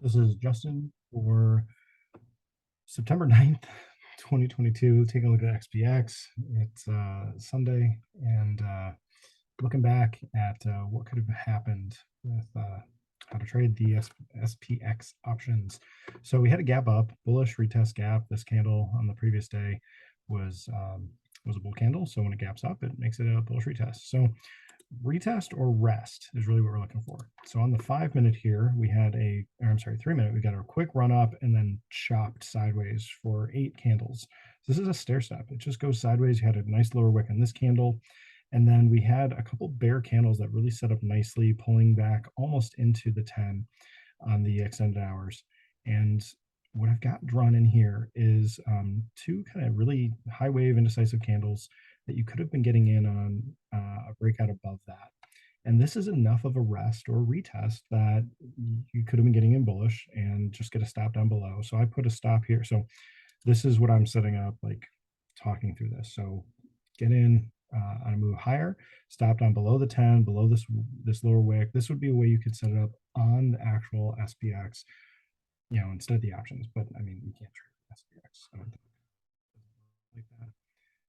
This is Justin for September 9th, 2022, taking a look at SPX. It's Sunday, and looking back at what could have happened with how to trade the SPX options. So we had a gap up, bullish retest gap. This candle on the previous day was a bull candle. So when it gaps up, it makes it a bullish retest. So retest or rest is really what we're looking for. So on the 5 minute here, we had I'm sorry, 3 minute, we got a quick run up and then chopped sideways for 8 candles. So this is a stair step. It just goes sideways. You had a nice lower wick on this candle. And then we had a couple bear candles that really set up nicely, pulling back almost into the 10 on the extended hours. And what I've got drawn in here is two kind of really high wave indecisive candles that you could have been getting in on a breakout above that. And this is enough of a rest or retest that you could have been getting in bullish and just get a stop down below. So I put a stop here. So this is what I'm setting up, like talking through this. So get in on a move higher, stop down below the 10, below this lower wick. This would be a way you could set it up on the actual SPX, instead of the options. But I mean, you can't trade SPX. I don't think like that.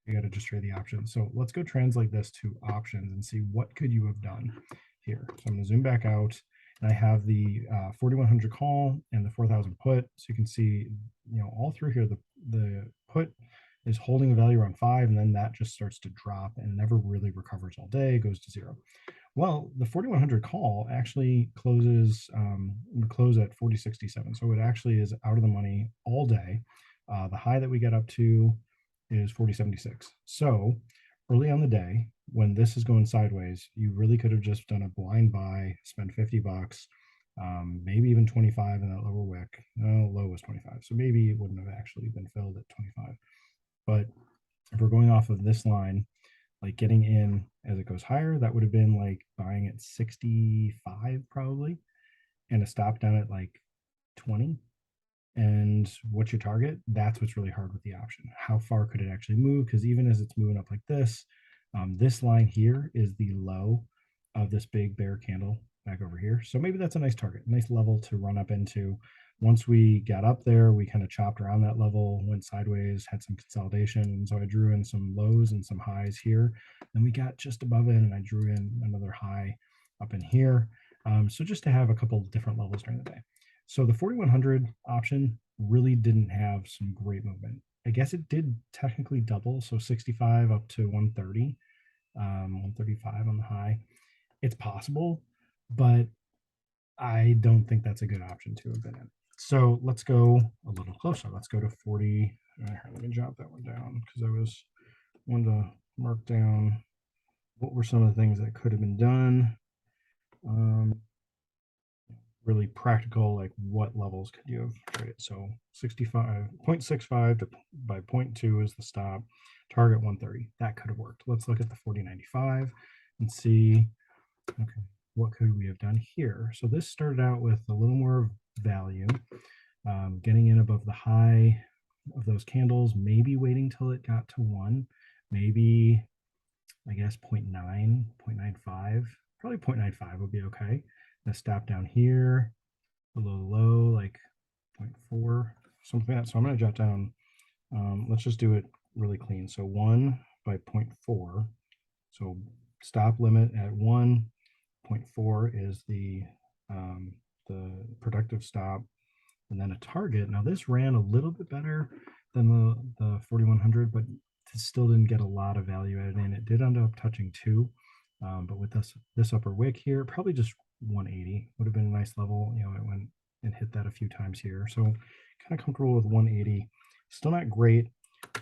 You got to just trade the options. So let's go translate this to options and see what could you have done here. So I'm going to zoom back out, and I have the 4100 call and the 4000 put. So you can see, all through here, the put is holding a value around 5, and then that just starts to drop and never really recovers all day, goes to 0. Well, the 4100 call actually closes close at 4067. So it actually is out of the money all day. The high that we get up to is 4076. So early on the day, when this is going sideways, you really could have just done a blind buy, spend $50, maybe even 25 in that lower wick. Low was 25, so maybe it wouldn't have actually been filled at 25. But if we're going off of this line, like getting in as it goes higher, that would have been like buying at 65 probably, and a stop down at like 20. And what's your target? That's what's really hard with the option. How far could it actually move? Because even as it's moving up like this line here is the low of this big bear candle back over here. So maybe that's a nice target, nice level to run up into. Once we got up there, we kind of chopped around that level, went sideways, had some consolidation. And so I drew in some lows and some highs here. Then we got just above it, and I drew in another high up in here. So just to have a couple different levels during the day. So the 4100 option really didn't have some great movement. I guess it did technically double, so 65 up to 130, 135 on the high. It's possible, but I don't think that's a good option to have been in. So let's go a little closer. Let's go to 40. Let me jot that one down because I wanted to mark down what were some of the things that could have been done. Really practical, like what levels could you have traded? So 65, 0.65 by 0.2 is the stop, target 130. That could have worked. Let's look at the 4095 and see, okay, what could we have done here? So this started out with a little more value, getting in above the high of those candles, maybe waiting till it got to 1, maybe, I guess, 0.9, 0.95, probably 0.95 would be okay. A stop down here, below low, like 0.4, something like that. So I'm going to jot down, let's just do it really clean. So 1 by 0.4. So stop limit at 1, 0.4 is the productive stop, and then a target. Now this ran a little bit better than the 4100, but still didn't get a lot of value added in. It did end up touching 2, but with this upper wick here, probably just 180 would have been a nice level. It went and hit that a few times here. So kind of comfortable with 180. Still not great,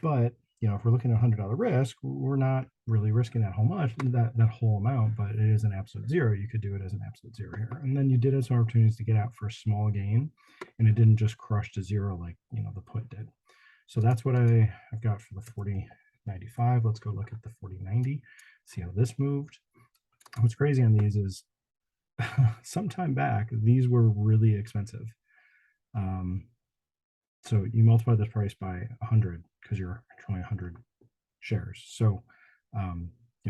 but if we're looking at $100 risk, we're not really risking that whole amount, but it is an absolute zero. You could do it as an absolute zero here. And then you did have some opportunities to get out for a small gain, and it didn't just crush to zero like the put did. So that's what I've got for the 4095. Let's go look at the 4090, see how this moved. What's crazy on these is sometime back, these were really expensive. So you multiply this price by 100 because you're controlling 100 shares. So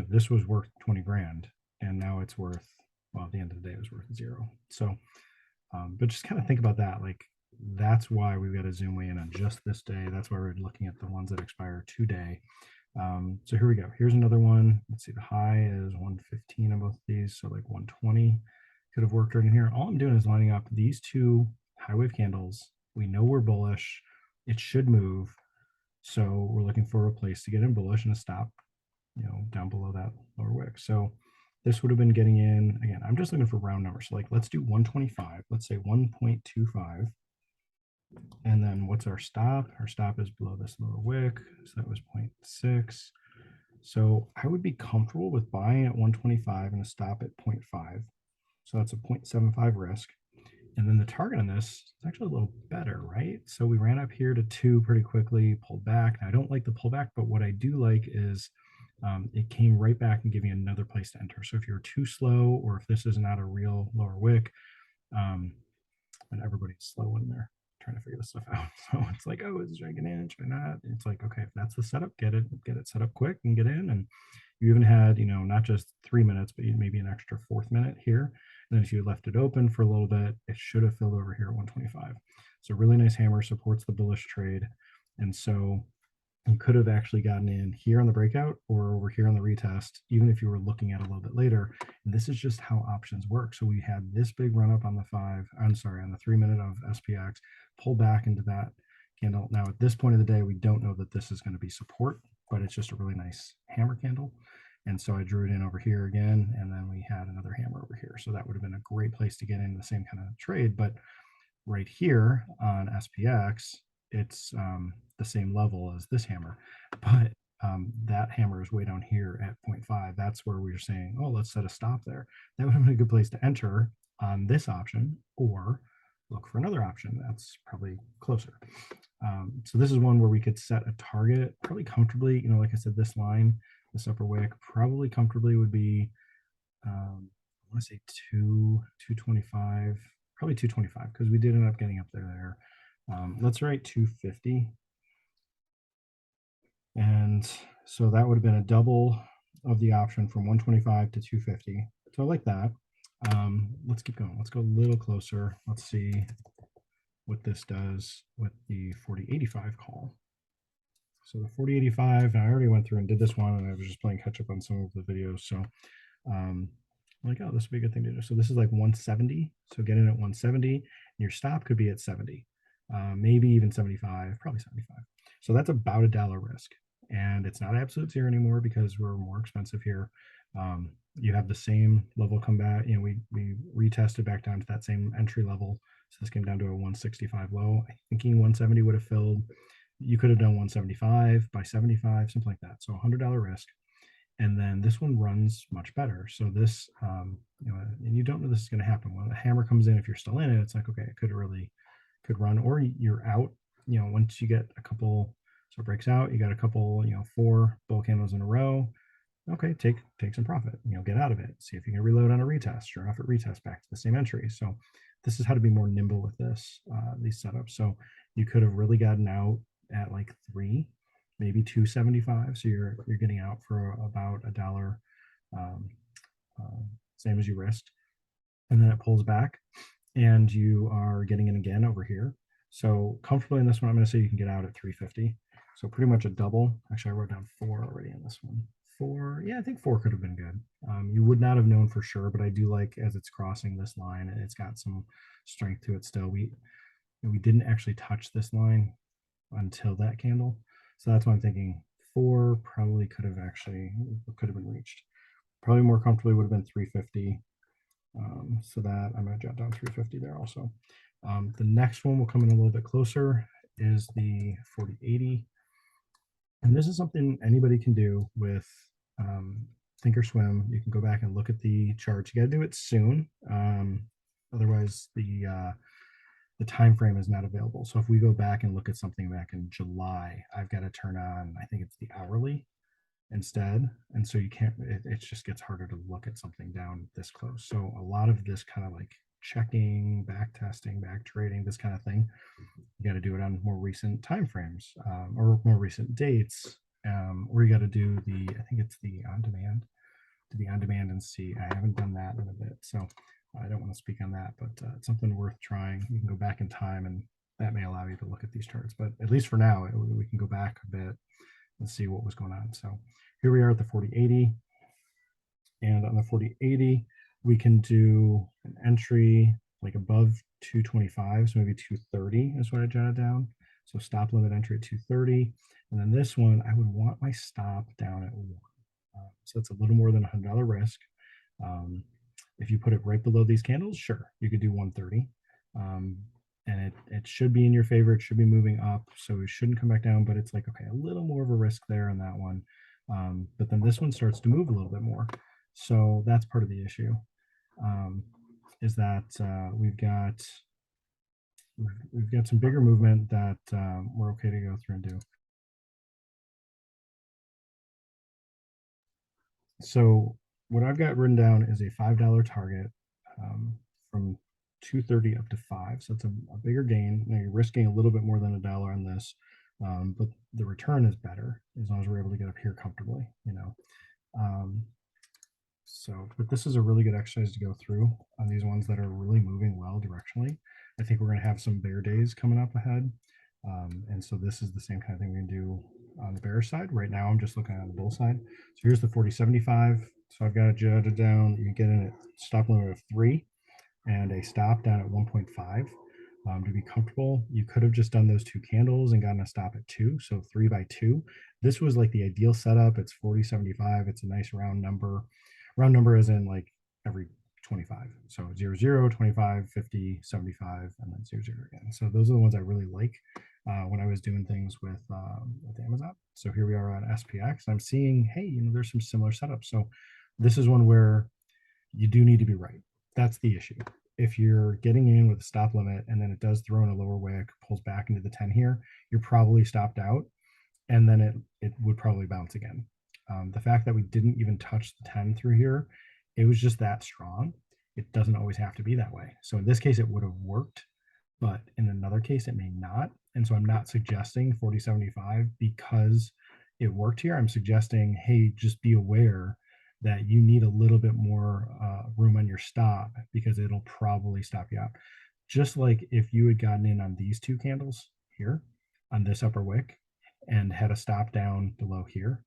this was worth 20 grand, and now it's worth, well, at the end of the day, it was worth 0. So But just kind of think about that. Like, that's why we've got to zoom in on just this day. That's why we're looking at the ones that expire today. So here we go. Here's another one. Let's see, the high is 115 on both of these. So like 120 could have worked right in here. All I'm doing is lining up these two high wave candles. We know we're bullish. It should move. So we're looking for a place to get in bullish and a stop, down below that lower wick. So this would have been getting in, again, I'm just looking for round numbers. So like, let's do 125, let's say 1.25. And then what's our stop? Our stop is below this lower wick. So that was 0.6. So I would be comfortable with buying at 125 and a stop at 0.5. So that's a 0.75 risk. And then the target on this is actually a little better, right? So we ran up here to 2 pretty quickly, pulled back. I don't like the pullback, but what I do like is it came right back and gave me another place to enter. So if you're too slow, or if this is not a real lower wick, and everybody's slow in there trying to figure this stuff out. So it's like, oh, is it dragging in? Should I not? It's like, okay, if that's the setup, get it set up quick and get in. And you even had, not just 3 minutes, but maybe an extra 4th minute here. And then if you left it open for a little bit, it should have filled over here at 125. So really nice hammer, supports the bullish trade. And so you could have actually gotten in here on the breakout or over here on the retest, even if you were looking at it a little bit later. And this is just how options work. So we had this big run up on the on the 3 minute of SPX, pull back into that candle. Now at this point of the day, we don't know that this is going to be support, but it's just a really nice hammer candle. And so I drew it in over here again, and then we had another hammer over here. So that would have been a great place to get into the same kind of trade. But right here on SPX, it's the same level as this hammer, but that hammer is way down here at 0.5. That's where we were saying, oh, let's set a stop there. That would have been a good place to enter on this option, or look for another option that's probably closer. So this is one where we could set a target probably comfortably. Like I said, this line, this upper wick, probably comfortably would be, I want to say 225, probably 225, because we did end up getting up there. Let's write 250. And so that would have been a double of the option from 125 to 250. So I like that. Let's keep going. Let's go a little closer. Let's see what this does with the 4085 call. So the 4085, I already went through and did this one, and I was just playing catch up on some of the videos. So I'm like, oh, this would be a good thing to do. So this is like 170. So get in at 170. And your stop could be at 70, maybe even 75, probably 75. So that's about $1 risk. And it's not absolute zero anymore because we're more expensive here. You have the same level come back. We retested back down to that same entry level. So this came down to a 165 low. I'm thinking 170 would have filled. You could have done 175 by 75, something like that. So $100 risk. And then this one runs much better. So this, and you don't know this is going to happen. When the hammer comes in, if you're still in it, it's like, okay, it could run, or you're out, once you get a couple, so it breaks out, you got a couple, 4 bull candles in a row. Okay, take some profit, get out of it. See if you can reload on a retest. Sure enough, it retests back to the same entry. So this is how to be more nimble with these setups. So you could have really gotten out at like 3, maybe 275. So you're getting out for about $1, same as you risked. And then it pulls back and you are getting in again over here. So comfortably in this one, I'm going to say you can get out at 350. So pretty much a double. Actually, I wrote down 4 already in this one. 4, yeah, I think 4 could have been good. You would not have known for sure, but I do like as it's crossing this line, and it's got some strength to it still. We didn't actually touch this line until that candle. So that's why I'm thinking 4 probably could have been reached. Probably more comfortably would have been 350. So that I'm going to jot down 350 there also. The next one will come in a little bit closer is the 4080. And this is something anybody can do with Thinkorswim. You can go back and look at the charts. You got to do it soon. Otherwise, the time frame is not available. So if we go back and look at something back in July, I've got to turn on, I think it's the hourly instead. And so you can't, it just gets harder to look at something down this close. So a lot of this kind of like checking, back testing, back trading, this kind of thing, you got to do it on more recent time frames or more recent dates, or you got to do I think it's the on demand, to be on demand and see. I haven't done that in a bit. So I don't want to speak on that, but it's something worth trying. You can go back in time, and that may allow you to look at these charts. But at least for now, we can go back a bit and see what was going on. So here we are at the 4080. And on the 4080, we can do an entry like above 225, so maybe 230 is what I jotted down. So stop limit entry at 230. And then this one, I would want my stop down at 1. So it's a little more than $100 risk. If you put it right below these candles, sure, you could do 130. And it should be in your favor. It should be moving up, so it shouldn't come back down, but it's like, okay, a little more of a risk there on that one. But then this one starts to move a little bit more. So that's part of the issue, is that we've got some bigger movement that we're okay to go through and do. So what I've got written down is a $5 target from 230 up to 5. So it's a bigger gain. Now you're risking a little bit more than $1 on this, but the return is better as long as we're able to get up here comfortably, you know. So, but this is a really good exercise to go through on these ones that are really moving well directionally. I think we're going to have some bear days coming up ahead. And so this is the same kind of thing we can do on the bear side. Right now, I'm just looking on the bull side. So here's the 4075. So I've got it jotted down. You get in at stop limit of 3 and a stop down at 1.5. To be comfortable, you could have just done those 2 candles and gotten a stop at 2. So 3 by 2. This was like the ideal setup. It's 4075. It's a nice round number. Round number is in like every 25. So 0, 0, 25, 50, 75, and then 0, 0 again. So those are the ones I really like when I was doing things with Amazon. So here we are on SPX. I'm seeing, hey, you know, there's some similar setups. So this is one where you do need to be right. That's the issue. If you're getting in with a stop limit and then it does throw in a lower wick, pulls back into the 10 here, you're probably stopped out, and then it would probably bounce again. The fact that we didn't even touch the 10 through here, it was just that strong. It doesn't always have to be that way. So in this case, it would have worked, but in another case, it may not. And so I'm not suggesting 4075 because it worked here. I'm suggesting, hey, just be aware that you need a little bit more room on your stop because it'll probably stop you out. Just like if you had gotten in on these 2 candles here on this upper wick and had a stop down below here,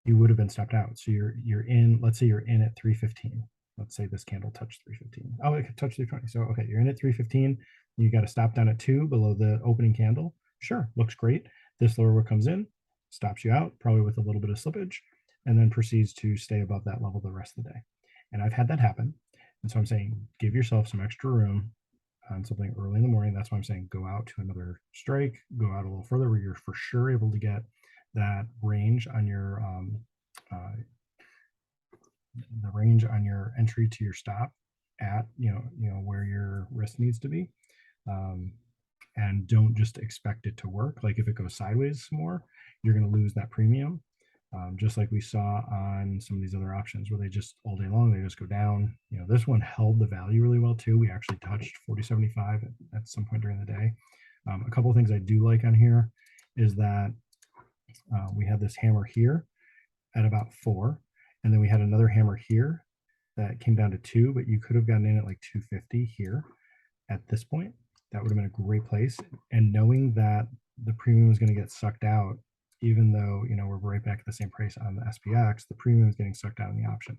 you would have been stopped out. So you're in, let's say you're in at 315. Let's say this candle touched 315. Oh, it could touch 320. So, okay, you're in at 315. You got to stop down at 2 below the opening candle. Sure, looks great. This lower wick comes in, stops you out, probably with a little bit of slippage, and then proceeds to stay above that level the rest of the day. And I've had that happen. And so I'm saying, give yourself some extra room on something early in the morning. That's why I'm saying go out to another strike, go out a little further where you're for sure able to get that range on your the range on your entry to your stop at where your risk needs to be, and don't just expect it to work. Like if it goes sideways more, you're going to lose that premium, just like we saw on some of these other options where they just all day long they just go down. You know, this one held the value really well too. We actually touched 4075 at some point during the day. A couple of things I do like on here is that we had this hammer here at about 4, and then we had another hammer here that came down to 2, but you could have gotten in at like 250 here at this point. That would have been a great place. And knowing that the premium is going to get sucked out, even though, you know, we're right back at the same price on the SPX, the premium is getting sucked out in the option.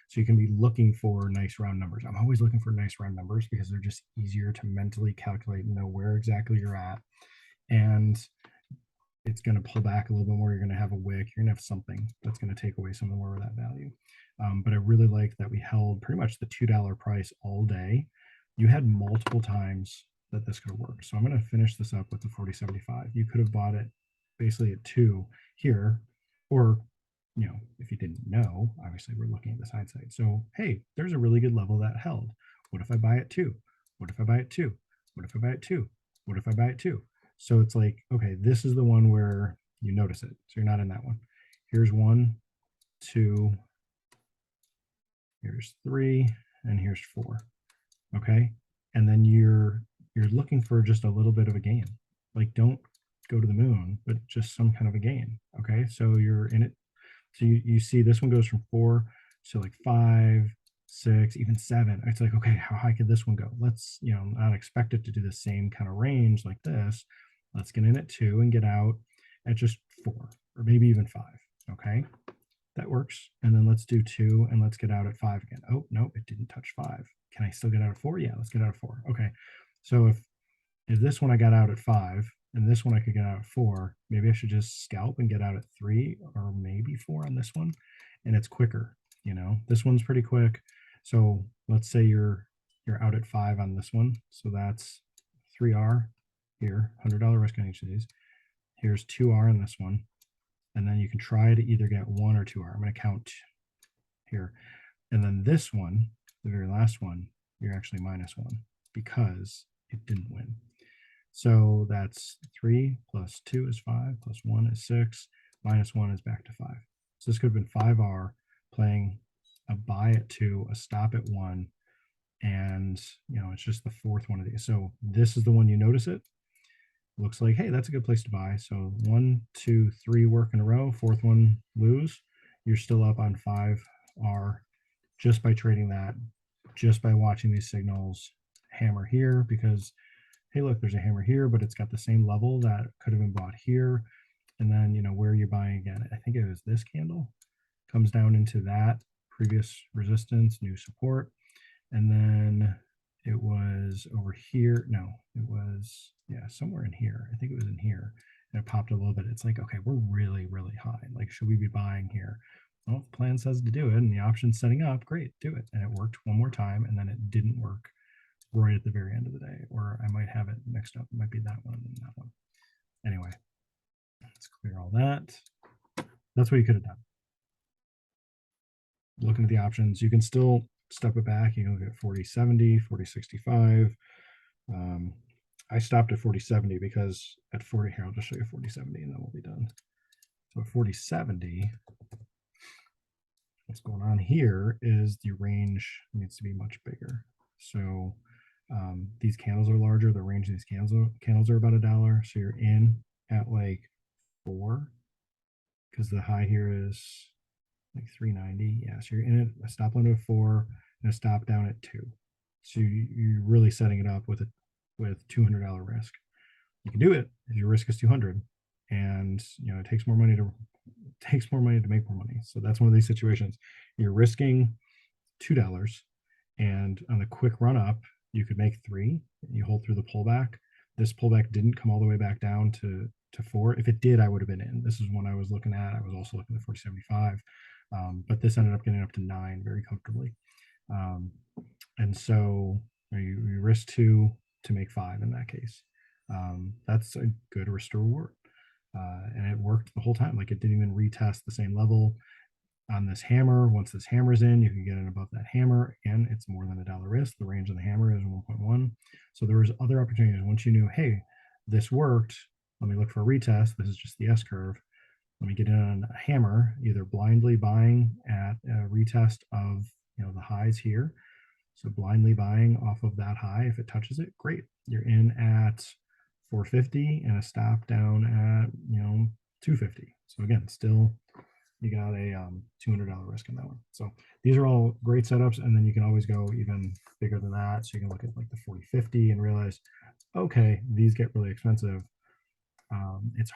So you can be looking for nice round numbers. I'm always looking for nice round numbers because they're just easier to mentally calculate and know where exactly you're at. And it's going to pull back a little bit more. You're going to have a wick. You're going to have something that's going to take away some more of that value. But I really like that we held pretty much the $2 price all day. You had multiple times that this could have worked. So I'm going to finish this up with the 4075. You could have bought it basically at 2 here, or, you know, if you didn't know, obviously we're looking at this hindsight. So, hey, there's a really good level that held. What if I buy it 2? What if I buy it 2? What if I buy it 2? What if I buy it 2? So it's like, okay, this is the one where you notice it. So you're not in that one. Here's 1, 2, here's 3, and here's 4. Okay. And then you're looking for just a little bit of a gain. Like, don't go to the moon, but just some kind of a gain. Okay. So you're in it. So you see this one goes from 4 to like 5, 6, even 7. It's like, okay, how high could this one go? Let's, not expect it to do the same kind of range like this. Let's get in at 2 and get out at just 4 or maybe even 5. Okay, that works. And then let's do 2 and let's get out at 5 again. Oh, no, it didn't touch 5. Can I still get out at 4? Yeah, let's get out at 4. Okay, so if this one I got out at 5 and this one I could get out at 4, maybe I should just scalp and get out at 3 or maybe 4 on this one, and it's quicker. This one's pretty quick. So let's say you're out at 5 on this one, so that's 3R here, $100 risk on each of these. Here's 2R on this one, and then you can try to either get 1 or 2R. I'm going to count here, and then this one, the very last one, you're actually -1 because it didn't win. So that's 3 plus 2 is 5 plus 1 is 6, -1 is back to 5. So this could have been 5R playing a buy at 2, a stop at 1, and it's just the fourth one of these. So this is the one you notice it. Looks like, hey, that's a good place to buy. So 1, 2, 3 work in a row, fourth one lose. You're still up on 5R just by trading that, just by watching these signals hammer here, because hey, look, there's a hammer here, but it's got the same level that could have been bought here. And then, where you're buying again, I think it was this candle, comes down into that previous resistance, new support. And then it was over here. No, it was, yeah, somewhere in here. I think it was in here. And it popped a little bit. It's like, okay, we're really, really high. Like, should we be buying here? Well, the plan says to do it and the option's setting up, great, do it. And it worked one more time, and then it didn't work right at the very end of the day, or I might have it mixed up. It might be that one and that one. Anyway, let's clear all that. That's what you could have done. Looking at the options, you can still step it back. You can look at 40.70, 40.65. I stopped at 40.70 because at 40 here, I'll just show you 40.70 and then we'll be done. So at 40.70, what's going on here is the range needs to be much bigger. So these candles are larger. The range of these candles are about $1. So you're in at like 4, because the high here is like 390. Yeah, so you're in at a stop line of 4 and a stop down at 2. So you're really setting it up with $200 risk. You can do it if your risk is 200, and it takes more money to make more money. So that's one of these situations. You're risking $2, and on the quick run up, you could make 3. You hold through the pullback. This pullback didn't come all the way back down to 4. If it did, I would have been in. This is one I was looking at. I was also looking at 40.75, but this ended up getting up to 9 very comfortably. And so you risk 2 to make 5 in that case. That's a good risk to reward. And it worked the whole time. Like, it didn't even retest the same level on this hammer. Once this hammer's in, you can get in above that hammer. Again, it's more than $1 risk. The range of the hammer is 1.1. So there was other opportunities. Once you knew, hey, this worked, let me look for a retest. This is just the S curve. Let me get in on a hammer, either blindly buying at a retest of the highs here. So blindly buying off of that high. If it touches it, great. You're in at 450 and a stop down at 250. So again, still you got a $200 risk in that one. So these are all great setups, and then you can always go even bigger than that. So you can look at like the 40.50 and realize, okay, these get really expensive. It's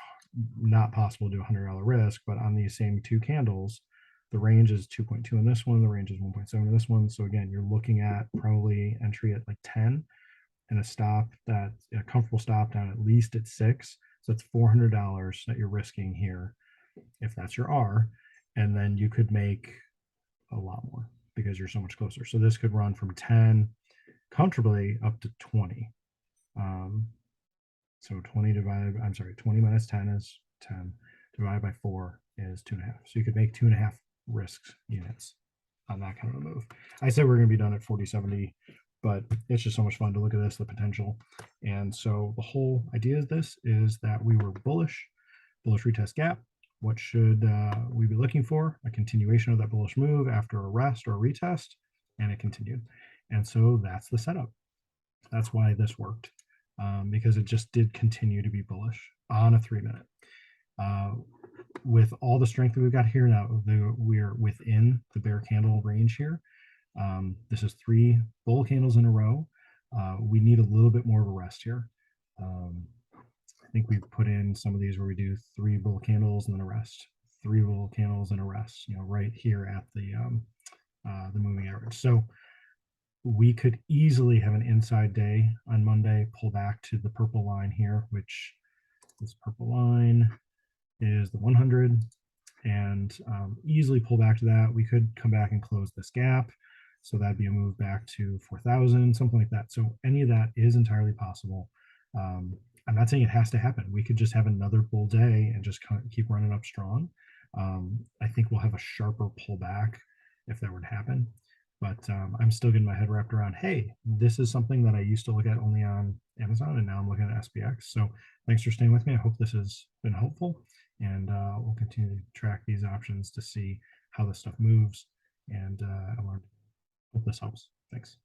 not possible to do $100 risk, but on these same 2 candles, the range is 2.2 in this one, the range is 1.7 in this one. So again, you're looking at probably entry at like 10 and a stop a comfortable stop down at least at 6. So it's $400 that you're risking here, if that's your R, and then you could make a lot more because you're so much closer. So this could run from 10 comfortably up to 20. So 20 minus 10 is 10, divided by 4 is 2.5. So you could make 2.5 risks units on that kind of a move. I said we're going to be done at 40.70, but it's just so much fun to look at this, the potential. And so the whole idea of this is that we were bullish retest gap. What should we be looking for? A continuation of that bullish move after a rest or a retest, and it continued. And so that's the setup. That's why this worked, because it just did continue to be bullish on a 3-minute. With all the strength that we've got here now, we're within the bear candle range here. This is 3 bull candles in a row. We need a little bit more of a rest here. I think we've put in some of these where we do 3 bull candles and then a rest, 3 bull candles and a rest, right here at the moving average. So we could easily have an inside day on Monday, pull back to the purple line here, which this purple line is the 100, and easily pull back to that. We could come back and close this gap. So that'd be a move back to 4,000, something like that. So any of that is entirely possible. I'm not saying it has to happen. We could just have another bull day and just kind of keep running up strong. I think we'll have a sharper pullback if that were to happen. But I'm still getting my head wrapped around, hey, this is something that I used to look at only on Amazon, and now I'm looking at SPX. So thanks for staying with me. I hope this has been helpful, and we'll continue to track these options to see how this stuff moves. And I hope this helps. Thanks.